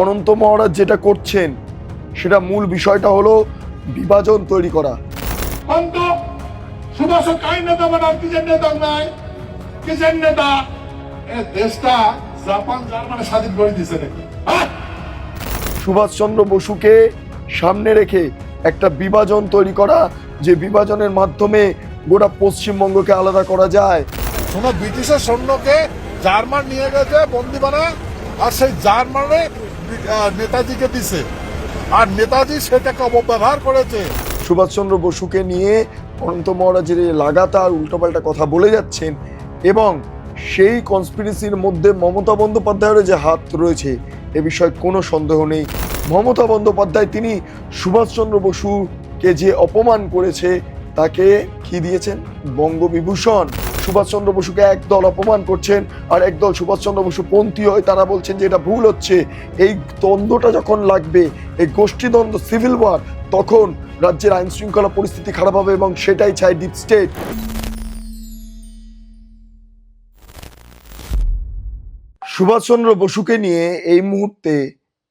অনন্ত মহারাজ যেটা করছেন সেটা মূল বিষয়টা হলো বিভাজন তৈরি করা। সুভাষচন্দ্র বসুকে সামনে রেখে একটা বিভাজন তৈরি করা, যে বিভাজনের মাধ্যমে গোটা পশ্চিমবঙ্গকে আলাদা করা যায়। শোনো, ব্রিটিশের সৈন্যকে জার্মান নিয়ে গেছে বন্দি বানা, আর সেই জার্মানে নেতাজিকে দিছে, আর নেতাজি সেটাকে অপব্যবহার করেছে। সুভাষচন্দ্র বসুকে নিয়ে অনন্ত মহারাজের লাগাতার উল্টোপাল্টা কথা বলে যাচ্ছেন এবং সেই কনস্পিরেসির মধ্যে মমতা বন্দ্যোপাধ্যায়ের যে হাত রয়েছে এ বিষয়ে কোনো সন্দেহ নেই। মমতা বন্দ্যোপাধ্যায় তিনি সুভাষচন্দ্র বসুকে যে অপমান করেছে তাকে কি দিয়েছেন? বঙ্গবিভূষণ। সুভাষচন্দ্র বসুকে একদল অপমান করছেন আর একদল সুভাষচন্দ্র বসু পন্থী হয়ে তারা বলছেন যে এটা ভুল হচ্ছে। এই দ্বন্দ্বটা যখন লাগবে, এই গোষ্ঠীদ্বন্দ্ব, সিভিল ওয়ার, তখন রাজ্যের আইন শৃঙ্খলা পরিস্থিতি খারাপ হবে এবং সেটাই চায় ডিপ স্টেট। সুভাষচন্দ্র বসুকে নিয়ে এই মুহূর্তে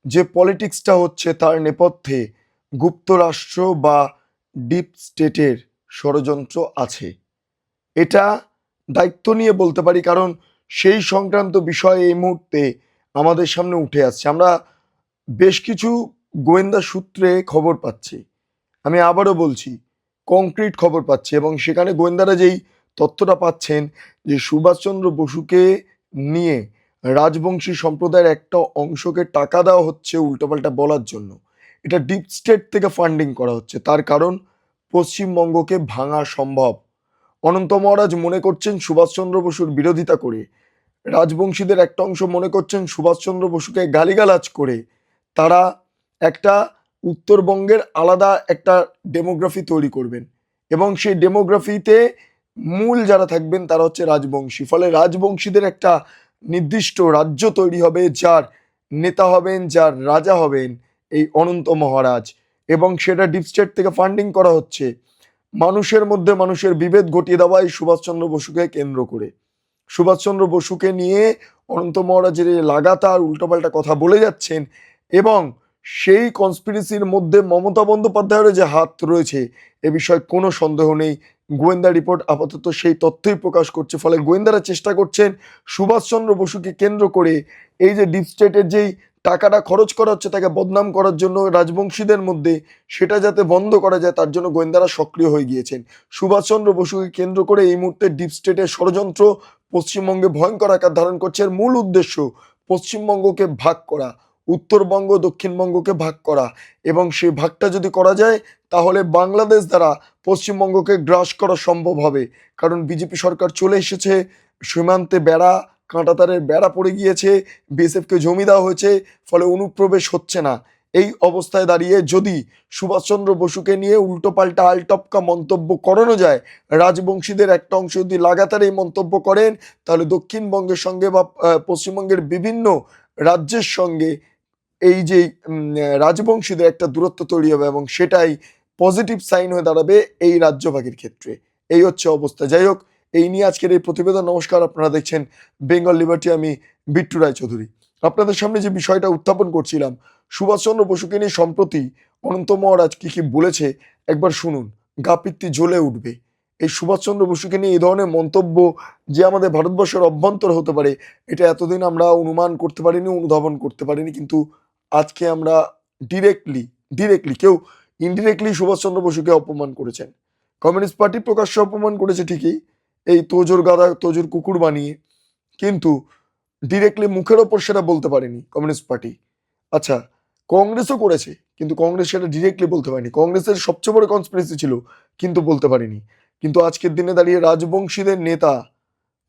যে পলিটিক্সটা হচ্ছে তার নেপথ্যে গুপ্তরাষ্ট্র বা ডিপ স্টেটের ষড়যন্ত্র আছে, এটা দায়িত্ব নিয়ে বলতে পারি, কারণ সেই সংক্রান্ত বিষয় এই মুহূর্তে আমাদের সামনে উঠে আসছে। আমরা বেশ কিছু গোয়েন্দা সূত্রে খবর পাচ্ছি, আমি আবারও বলছি কংক্রিট খবর পাচ্ছি, এবং সেখানে গোয়েন্দারা যেই তথ্যটা পাচ্ছেন যে সুভাষচন্দ্র বসুকে নিয়ে রাজবংশী সম্প্রদায়ের একটা অংশকে টাকা দেওয়া হচ্ছে উল্টোপাল্টা বলার জন্য। এটা ডিপ স্টেট থেকে ফান্ডিং করা হচ্ছে, তার কারণ পশ্চিমবঙ্গকে ভাঙা সম্ভব। অনন্ত মহারাজ মনে করছেন সুভাষচন্দ্র বসুর বিরোধিতা করে, রাজবংশীদের একটা অংশ মনে করছেন সুভাষচন্দ্র বসুকে গালিগালাজ করে তারা একটা উত্তরবঙ্গের আলাদা একটা ডেমোগ্রাফি তৈরি করবেন, এবং সেই ডেমোগ্রাফিতে মূল যারা থাকবেন তারা হচ্ছে রাজবংশী। ফলে রাজবংশীদের একটা নির্দিষ্ট রাজ্য তৈরি হবে, যার নেতা হবেন, যার রাজা হবেন এই অনন্ত মহারাজ, এবং সেটা ডিপ স্টেট থেকে ফান্ডিং করা হচ্ছে। মানুষের মধ্যে মানুষের বিভেদ ঘটিয়ে দেওয়াই সুভাষচন্দ্র বসুকে কেন্দ্র করে। সুভাষচন্দ্র বসুকে নিয়ে অনন্ত মহারাজের লাগাতার উল্টোপাল্টা কথা বলে যাচ্ছেন এবং সেই কনস্পিরেসির মধ্যে মমতা বন্দ্যোপাধ্যায়ের যে হাত রয়েছে এ বিষয়ে কোনো সন্দেহ নেই। গোয়েন্দা রিপোর্ট আপাতত সেই তথ্যই প্রকাশ করছে। ফলে গোয়েন্দারা চেষ্টা করছেন সুভাষচন্দ্র বসুকে কেন্দ্র করে এই যে ডিপ স্টেটের যেই টাকাটা খরচ করা হচ্ছে তাকে বদনাম করার জন্য রাজবংশীদের মধ্যে, সেটা যাতে বন্ধ করা যায় তার জন্য গোয়েন্দারা সক্রিয় হয়ে গিয়েছেন। সুভাষচন্দ্র বসুকে কেন্দ্র করে এই মুহূর্তে ডিপ স্টেটের ষড়যন্ত্র পশ্চিমবঙ্গে ভয়ঙ্কর আকার ধারণ করছে। এর মূল উদ্দেশ্য পশ্চিমবঙ্গকে ভাগ করা, উত্তরবঙ্গ দক্ষিণবঙ্গকে ভাগ করা, এবং সেই ভাগটা যদি করা যায় তাহলে বাংলাদেশ দ্বারা পশ্চিমবঙ্গকে গ্রাস করা সম্ভব হবে। কারণ বিজেপি সরকার চলে এসেছে, সীমান্তে বেড়া, কাঁটাতারের বেড়া পড়ে গিয়েছে, বিএসএফকে জমি দেওয়া হয়েছে, ফলে অনুপ্রবেশ হচ্ছে না। এই অবস্থায় দাঁড়িয়ে যদি সুভাষচন্দ্র বসুকে নিয়ে উল্টোপাল্টা আলটপকা মন্তব্য করানো যায়, রাজবংশীদের একটা অংশ যদি লাগাতার এই মন্তব্য করেন, তাহলে দক্ষিণবঙ্গের সঙ্গে বা পশ্চিমবঙ্গের বিভিন্ন রাজ্যের সঙ্গে এই যে রাজবংশীদের একটা দূরত্ব তৈরি হবে, এবং সেটাই পজিটিভ সাইন হয়ে দাঁড়াবে এই রাজ্যভাগের ক্ষেত্রে। এই হচ্ছে অবস্থা। যাই হোক, এই নিয়ে আজকের এই প্রতিবেদন। নমস্কার, আপনারা দেখছেন বেঙ্গল লিবার্টি, আমি বিট্টু রায়চৌধুরী। আপনাদের সামনে যে বিষয়টা উত্থাপন করছিলাম, সুভাষচন্দ্র বসুকে নিয়ে সম্প্রতি অনন্ত মহারাজ কি কি বলেছে একবার শুনুন, গা পিত্তি জ্বলে উঠবে। এই সুভাষচন্দ্র বসুকে নিয়ে এই ধরনের মন্তব্য যে আমাদের ভারতবর্ষের অভ্যন্তর হতে পারে, এটা এতদিন আমরা অনুমান করতে পারিনি, অনুধাবন করতে পারিনি, কিন্তু আজকে আমরা ডিরেক্টলি কেউ ইনডিরেক্টলি সুভাষচন্দ্র বসুকে অপমান করেছেন। কমিউনিস্ট পার্টি প্রকাশ্যে অপমান করেছে ঠিকই, এই তোজোর গাদা তোজোর কুকুর বানিয়ে, কিন্তু ডিরেক্টলি মুখের ওপর সেটা বলতে পারেনি কমিউনিস্ট পার্টি। আচ্ছা, কংগ্রেসও করেছে, কিন্তু কংগ্রেস সেটা ডিরেক্টলি বলতে পারেনি। কংগ্রেসের সবচেয়ে বড় কনস্পিরেসি ছিল, কিন্তু বলতে পারেনি। কিন্তু আজকের দিনে দাঁড়িয়ে রাজবংশীদের নেতা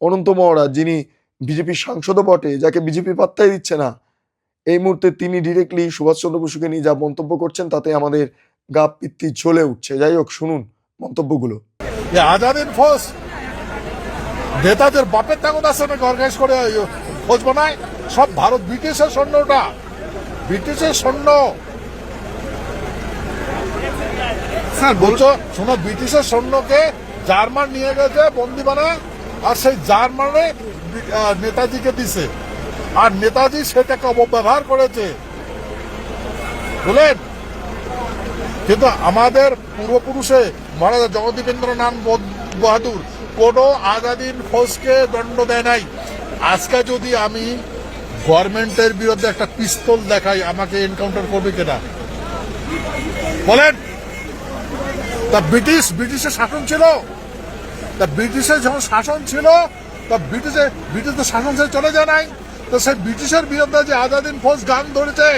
অনন্ত মহারাজ, যিনি বিজেপির সাংসদও বটে, যাকে বিজেপি পাত্তাই দিচ্ছে না, এই মুহূর্তে তিনি ডিরেক্টলি সুভাষচন্দ্র বসুকে নিয়ে যা মন্তব্য করছেন তাতে আমাদের গা পিত্তি জ্বলে উঠছে। যাই হোক, শুনুন মন্তব্যগুলো। আজাদের ফোর্স নেতাদের বাপের তাগত আছে নাকি অর্গানাইজ করে খোঁজ বানায়? সব ভারত ব্রিটিশের সৈন্য, ওটা ব্রিটিশের সৈন্য। স্যার বলছো, শোনো, ব্রিটিশের সৈন্যকে জার্মান নিয়ে গেছে বন্দি বানা, আর সেই জার্মানে নেতাজিকে দিছে, আর নেতাজি সেটাকে অপব্যবহার করেছে। বুঝলেন? কিন্তু আমাদের পূর্বপুরুষে মহারাজা জগদীপেন্দ্রনাথ বাহাদুর কোনো আজাদিন ফৌজকে দণ্ড দেয় নাই। আজকে যদি আমি গভর্নমেন্টের বিরুদ্ধে একটা পিস্তল দেখাই, আমাকে এনকাউন্টার করবে কিনা বলেন? তা ব্রিটিশের শাসন ছিল, তা ব্রিটিশের যখন শাসন ছিল, তা ব্রিটিশ তো শাসন ছেড়ে চলে যায় নাই। তো সেই ব্রিটিশের বিরুদ্ধে যে আজাদিন ফৌজ গান ধরেছে,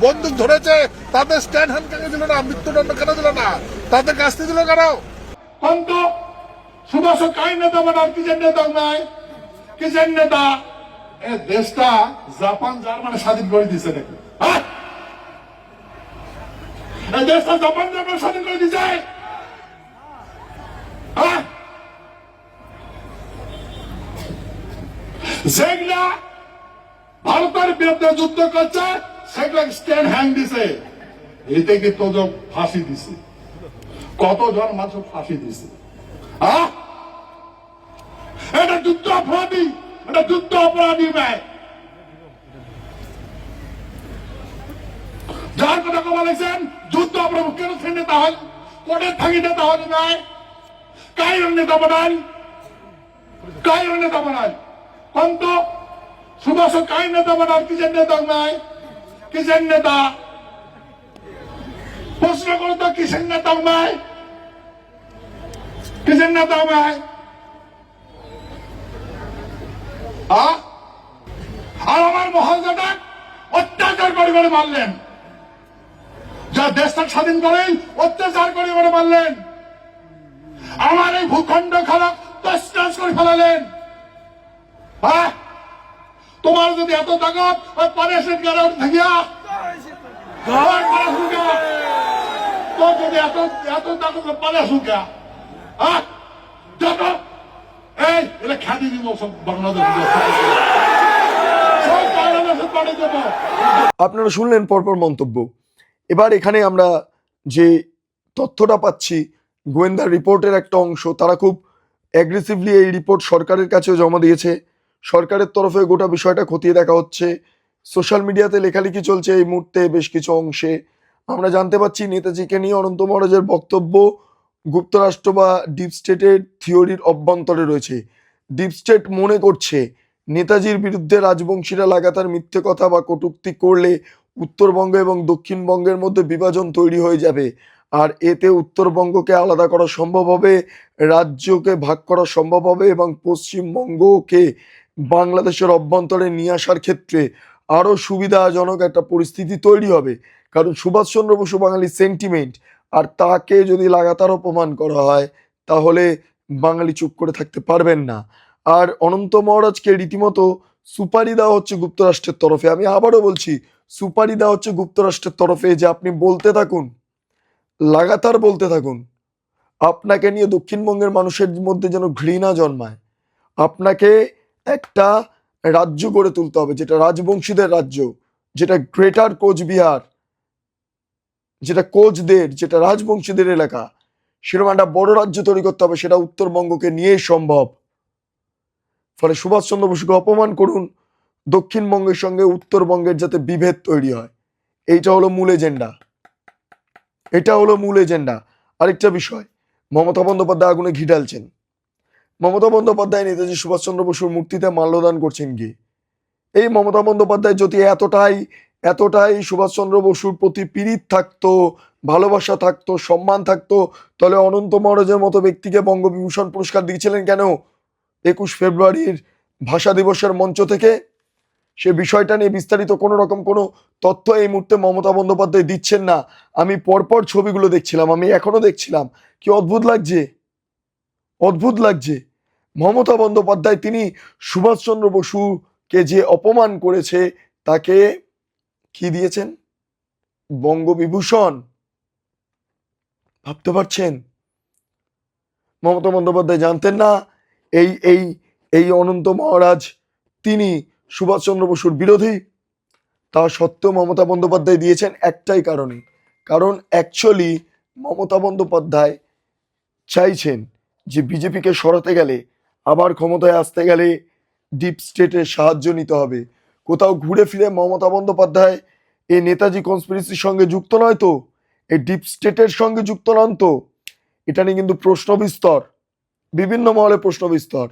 বন্দুক ধরেছে, তাদের স্ট্যান্ড হ্যান্ড কেন দিল না? মৃত্যুদণ্ড কেন দিল না? তাদের শাস্তি দিল কেন? অন্ত সুভাষ কাই নেতা বানার কিসের নেতা নাই, কিসের নেতা? এ দেশটা জাপান জার্মানি স্বাধীন করে দিছে নাকি? এই দেশটা জাপান জার্মানি স্বাধীন করে দিছে? যেগুলা ভারতের বিরুদ্ধে যুদ্ধ করছে সেগুলা স্ট্যান্ড হ্যান্ড দিছে, এতে কিন্তু ফাঁসি দিছে, কতজন মানুষ ফাঁসি দিছে। এটা যুদ্ধ অপরাধী, এটা যুদ্ধ অপরাধী ভাই। যার কথা কবা লাগছেন যুদ্ধ অপরাধ, কেন সে নেতা হয়? কোর্টের থাকি নেতা হয় নাই? কাই নেতা বানান, কাই নেতা বানান? অন্ত সুভাষ কাই নেতা বানার কিসের নেতা নাই, কিসের নেতা? প্রশ্ন করো তো, কিসের নেতা নাই, কিসের নেতা নাই? আর আমার মহারাজাটা অত্যাচার করে করে মারলেন, যা দেশটা স্বাধীন করেন অত্যাচার করে করে মারলেন, আমার এই ভূখণ্ড খারাপ তছনছ করে ফেলালেন। তোমার যদি এত তাকত ওই পারেশের গাড়ি থাকিয়া, তোর যদি এত এত তাকত পারে সুখা, যত এই এটা খ্যাতি দিব সব বাংলাদেশ, সব বাংলাদেশের পাড়ে দেব। আপনারা শুনলেন পরপর মন্তব্য। এবার এখানে আমরা যে তথ্যটা পাচ্ছি, গোয়েন্দা রিপোর্টের একটা অংশ, তারা খুব অ্যাগ্রেসিভলি এই রিপোর্ট সরকারের কাছেও জমা দিয়েছে। সরকারের তরফে গোটা বিষয়টা খতিয়ে দেখা হচ্ছে। সোশ্যাল মিডিয়াতে লেখালেখি চলছে এই মুহূর্তে বেশ কিছু অংশে। আমরা জানতে পারছি নেতাজিকে নিয়ে অনন্ত মহারাজের বক্তব্য গুপ্তরাষ্ট্র বা ডিপ স্টেটের থিওরির অভ্যন্তরে রয়েছে। ডিপ স্টেট মনে করছে নেতাজির বিরুদ্ধে রাজবংশীরা লাগাতার মিথ্যে কথা বা কটূক্তি করলে উত্তরবঙ্গ এবং দক্ষিণবঙ্গের মধ্যে বিভাজন তৈরি হয়ে যাবে, আর এতে উত্তরবঙ্গকে আলাদা করা সম্ভব হবে, রাজ্যকে ভাগ করা সম্ভব হবে এবং পশ্চিমবঙ্গকে বাংলাদেশের অভ্যন্তরে নিয়ে আসার ক্ষেত্রে আরও সুবিধাজনক একটা পরিস্থিতি তৈরি হবে। কারণ সুভাষচন্দ্র বসু বাঙালির সেন্টিমেন্ট, আর তাকে যদি লাগাতার অপমান করা হয় তাহলে বাঙালি চুপ করে থাকতে পারবেন না। আর অনন্ত মহারাজকে রীতিমতো সুপারি দেওয়া হচ্ছে যুক্তরাষ্ট্রের তরফে। আমি আবারও বলছি, সুপারি দেওয়া হচ্ছে যুক্তরাষ্ট্রের তরফে যে আপনি বলতে থাকুন, লাগাতার বলতে থাকুন, আপনাকে নিয়ে দক্ষিণবঙ্গের মানুষের মধ্যে যেন ঘৃণা জন্মায়। আপনাকে একটা রাজ্য গড়ে তুলতে হবে, যেটা রাজবংশীদের রাজ্য, যেটা গ্রেটার কোচবিহার, যেটা কোচদের, যেটা রাজবংশীদের এলাকা, সেরকম একটা বড় রাজ্য তৈরি করতে হবে, সেটা উত্তরবঙ্গকে নিয়েই সম্ভব। ফলে সুভাষচন্দ্র বসুকে অপমান করুন, দক্ষিণবঙ্গের সঙ্গে উত্তরবঙ্গের যাতে বিভেদ তৈরি হয়, এইটা হলো মূল এজেন্ডা, এটা হলো মূল এজেন্ডা। আরেকটা বিষয়, মমতা বন্দ্যোপাধ্যায় আগুনে ঘি ঢালছেন। মমতা বন্দ্যোপাধ্যায় নেতাজি সুভাষচন্দ্র বসুর মূর্তিতে মাল্যদান করছেন কি? এই মমতা বন্দ্যোপাধ্যায় যদি এতটাই সুভাষচন্দ্র বসুর প্রতি পীড়িত থাকতো, ভালোবাসা থাকতো, সম্মান থাকতো, তাহলে অনন্ত মহারাজের মতো ব্যক্তিকে বঙ্গবিভূষণ পুরস্কার দিয়েছিলেন কেন 21 ফেব্রুয়ারির ভাষা দিবসের মঞ্চ থেকে? সে বিষয়টা নিয়ে বিস্তারিত কোনো রকম কোনো তথ্য এই মুহূর্তে মমতা বন্দ্যোপাধ্যায় দিচ্ছেন না। আমি পরপর ছবিগুলো দেখছিলাম, আমি এখনো দেখছিলাম, কি অদ্ভুত লাগছে, অদ্ভুত লাগছে। মমতা বন্দ্যোপাধ্যায় তিনি সুভাষচন্দ্র বসুকে যে অপমান করেছে তাকে কি দিয়েছেন? বঙ্গবিভূষণ। ভাবতে পারছেন? মমতা বন্দ্যোপাধ্যায় জানতেন না এই এই এই অনন্ত মহারাজ তিনি সুভাষচন্দ্র বসুর বিরোধী? তা সত্ত্বেও মমতা বন্দ্যোপাধ্যায় দিয়েছেন একটাই কারণে, কারণ অ্যাকচুয়ালি মমতা বন্দ্যোপাধ্যায় চাইছেন যে বিজেপিকে সরাতে গেলে, আবার ক্ষমতায় আসতে গেলে ডিপ স্টেটের সাহায্য নিতে হবে। কোথাও ঘুরে ফিরে মমতা বন্দ্যোপাধ্যায় এই নেতাজি কনস্পিরেসির সঙ্গে যুক্ত নয় তো? এই ডিপ স্টেটের সঙ্গে যুক্ত নন তো? এটা নিয়ে কিন্তু প্রশ্ন বিস্তর, বিভিন্ন মহলে প্রশ্ন বিস্তর।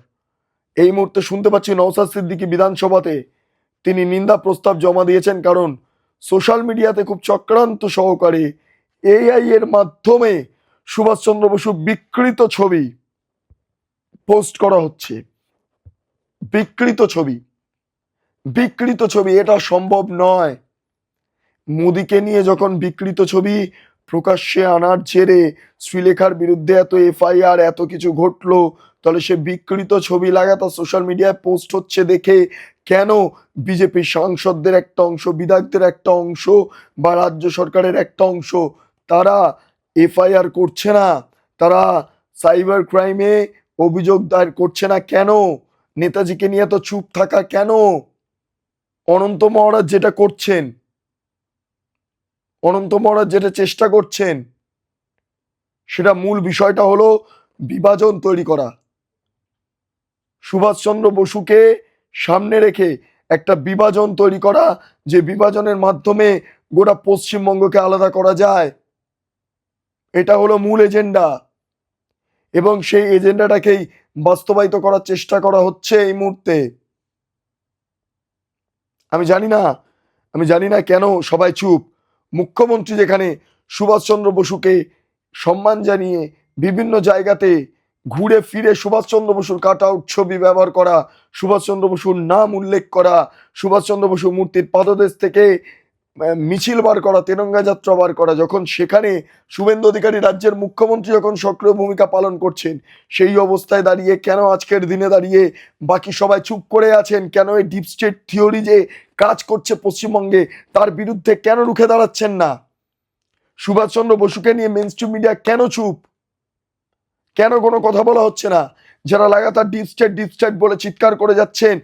এই মুহূর্তে শুনতে পাচ্ছি নওশাদ সিদ্দিকী বিধানসভাতে তিনি নিন্দা প্রস্তাব জমা দিয়েছেন, কারণ সোশ্যাল মিডিয়াতে খুব চক্রান্ত সহকারে এআই এর মাধ্যমে সুভাষচন্দ্র বসু বিকৃত ছবি পোস্ট করা হচ্ছে। বিকৃত ছবি, বিকৃত ছবি, এটা সম্ভব নয়। মোদিকে নিয়ে যখন বিকৃত ছবি প্রকাশ্যে আনার জেরে শ্রীলেখার বিরুদ্ধে এত এফআইআর এত কিছু ঘটলো, তাহলে সে বিকৃত ছবি লাগাতার সোশ্যাল মিডিয়ায় পোস্ট হচ্ছে দেখে কেন বিজেপি সাংসদদের একটা অংশ, বিধায়কদের একটা অংশ বা রাজ্য সরকারের একটা অংশ তারা এফআইআর করছে না, তারা সাইবার ক্রাইমে অভিযোগ দায়ের করছে না? কেন? নেতাজিকে নিয়ে তো চুপ থাকা কেন? অনন্ত মহারাজ যেটা করছেন, অনন্ত মহারাজ যেটা চেষ্টা করছেন, সেটা মূল বিষয়টা হলো বিভাজন তৈরি করা। সুভাষচন্দ্র বসুকে সামনে রেখে একটা বিভাজন তৈরি করা, যে বিভাজনের মাধ্যমে গোটা পশ্চিমবঙ্গকে আলাদা করা যায়। এটা হলো মূল এজেন্ডা, এবং সেই এজেন্ডাটাকেই বাস্তবায়িত করার চেষ্টা করা হচ্ছে এই মুহূর্তে। আমি জানি না কেন সবাই চুপ। মুখ্যমন্ত্রী যেখানে সুভাষচন্দ্র বসুকে সম্মান জানিয়ে বিভিন্ন জায়গাতে ঘুরে ফিরে সুভাষচন্দ্র বসুর কাট আউট ছবি ব্যবহার করা, সুভাষচন্দ্র বসুর নাম উল্লেখ করা, সুভাষচন্দ্র বসু মূর্তির পাদদেশ থেকে মিছিল বার করা, তেরঙ্গা যাত্রা বার করা, যখন সেখানে শুভেন্দু অধিকারী রাজ্যের মুখ্যমন্ত্রী যখন সক্রিয় ভূমিকা পালন করছেন, সেই অবস্থায় দাঁড়িয়ে কেন আজকের দিনে দাঁড়িয়ে বাকি সবাই চুপ করে আছেন? কেন এই ডিপ স্টেট থিওরি যে কাজ করছে পশ্চিমবঙ্গে তার বিরুদ্ধে কেন রুখে দাঁড়াচ্ছেন না? সুভাষচন্দ্র বসুকে নিয়ে মেইনস্ট্রিম মিডিয়া কেন চুপ? কেন কোনো কথা বলা হচ্ছে না? যারা লাগাতার ডিপ স্টেট বলে চিৎকার করে যাচ্ছেন,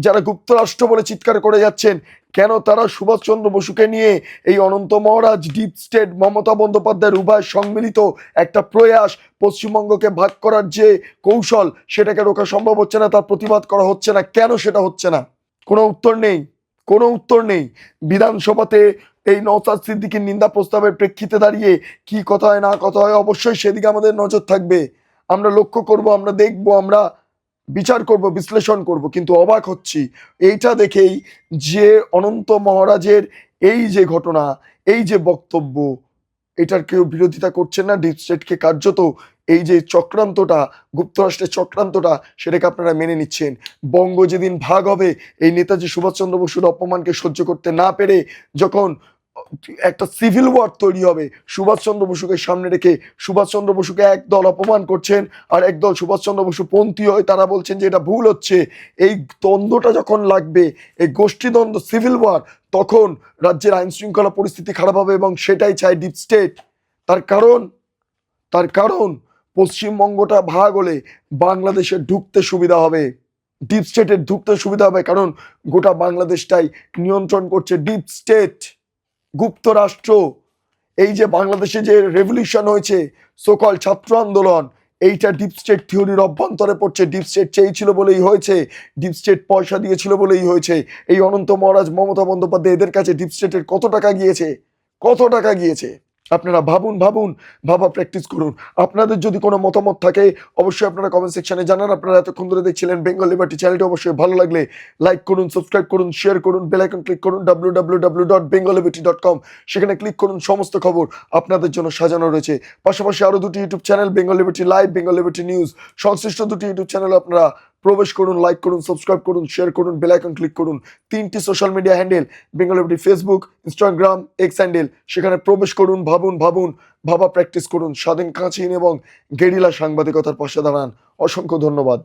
যারা গুপ্তরাষ্ট্র বলে চিৎকার করে যাচ্ছেন, কেন তারা সুভাষচন্দ্র বসুকে নিয়ে এই অনন্ত মহারাজ, ডিপ স্টেট, মমতা বন্দ্যোপাধ্যায়ের উভয় সম্মিলিত একটা প্রয়াস পশ্চিমবঙ্গকে ভাগ করার যে কৌশল, সেটাকে রোকা সম্ভব হচ্ছে না, তার প্রতিবাদ করা হচ্ছে না? কেন সেটা হচ্ছে না? কোনো উত্তর নেই, কোনো উত্তর নেই। বিধানসভাতে এই নওশাদ সিদ্দিকীর নিন্দা প্রস্তাবের প্রেক্ষিতে দাঁড়িয়ে কি কথা হয় না কথা হয়, অবশ্যই সেদিকে আমাদের নজর থাকবে। আমরা লক্ষ্য করব, আমরা দেখব, আমরা বিচার করব, বিশ্লেষণ করব। কিন্তু অবাক হচ্ছি এইটা দেখেই যে অনন্ত মহারাজের এই যে ঘটনা, এই যে বক্তব্য, এটার কেউ বিরোধিতা করছেন না। ডিপ স্টেটকে কার্যত এই যে চক্রান্তটা, যুক্তরাষ্ট্রের চক্রান্তটা, সেটাকে আপনারা মেনে নিচ্ছেন। বঙ্গ যেদিন ভাগ হবে, এই নেতাজি সুভাষচন্দ্র বসুর অপমানকে সহ্য করতে না পেরে যখন একটা সিভিল ওয়ার তৈরি হবে, সুভাষচন্দ্র বসুকে সামনে রেখে সুভাষচন্দ্র বসুকে একদল অপমান করছেন আর একদল সুভাষচন্দ্র বসু পন্থী হয়ে তারা বলছেন যে এটা ভুল হচ্ছে, এই দ্বন্দ্বটা যখন লাগবে, এই গোষ্ঠীদ্বন্দ্ব, সিভিল ওয়ার, তখন রাজ্যের আইন শৃঙ্খলা পরিস্থিতি খারাপ হবে, এবং সেটাই চায় ডিপ স্টেট। তার কারণ পশ্চিমবঙ্গটা ভাগ হলে বাংলাদেশে ঢুকতে সুবিধা হবে, ডিপ স্টেটের ঢুকতে সুবিধা হবে, কারণ গোটা বাংলাদেশটাই নিয়ন্ত্রণ করছে ডিপ স্টেট, গুপ্ত রাষ্ট্র। এই যে বাংলাদেশে যে রেভলিউশন হয়েছে, সকল ছাত্র আন্দোলন, এইটা ডিপ স্টেট থিওরির অভ্যন্তরে পড়ছে। ডিপ স্টেট চেয়েছিল বলেই হয়েছে, ডিপ স্টেট পয়সা দিয়েছিল বলেই হয়েছে। এই অনন্ত মহারাজ, মমতা বন্দ্যোপাধ্যায়, এদের কাছে ডিপ স্টেটের কত টাকা গিয়েছে, কত টাকা গিয়েছে? আপনারা ভাবুন, ভাবা প্র্যাকটিস করুন। আপনাদের যদি কোনো মতামত থাকে অবশ্যই আপনারা কমেন্ট সেকশনে জানান। আপনারা এতক্ষণ ধরে দেখছিলেন বেঙ্গল লিবার্টি চ্যানেলটি, অবশ্যই ভালো লাগলে লাইক করুন, সাবস্ক্রাইব করুন, শেয়ার করুন, বেল আইকন ক্লিক করুন www.bengalliberty.com, সেখানে ক্লিক করুন। সমস্ত খবর আপনাদের জন্য সাজানো রয়েছে। পাশাপাশি আরও দুটি YouTube channel, Bengal liberty live, Bengal liberty news, সংশ্লিষ্ট দুটি ইউটিউব চ্যানেল আপনারা প্রবেশ করুন, লাইক করুন, সাবস্ক্রাইব করুন, শেয়ার করুন, বেল আইকন ক্লিক করুন। তিনটি social media handle, Bengal liberty Facebook, Instagram, x handle, সেখানে প্রবেশ করুন, ভাবা প্র্যাকটিস করুন, স্বাধীন কাঁচিন এবং গেরিলা সাংবাদিকতার পাশে দাঁড়ান। অসংখ্য ধন্যবাদ।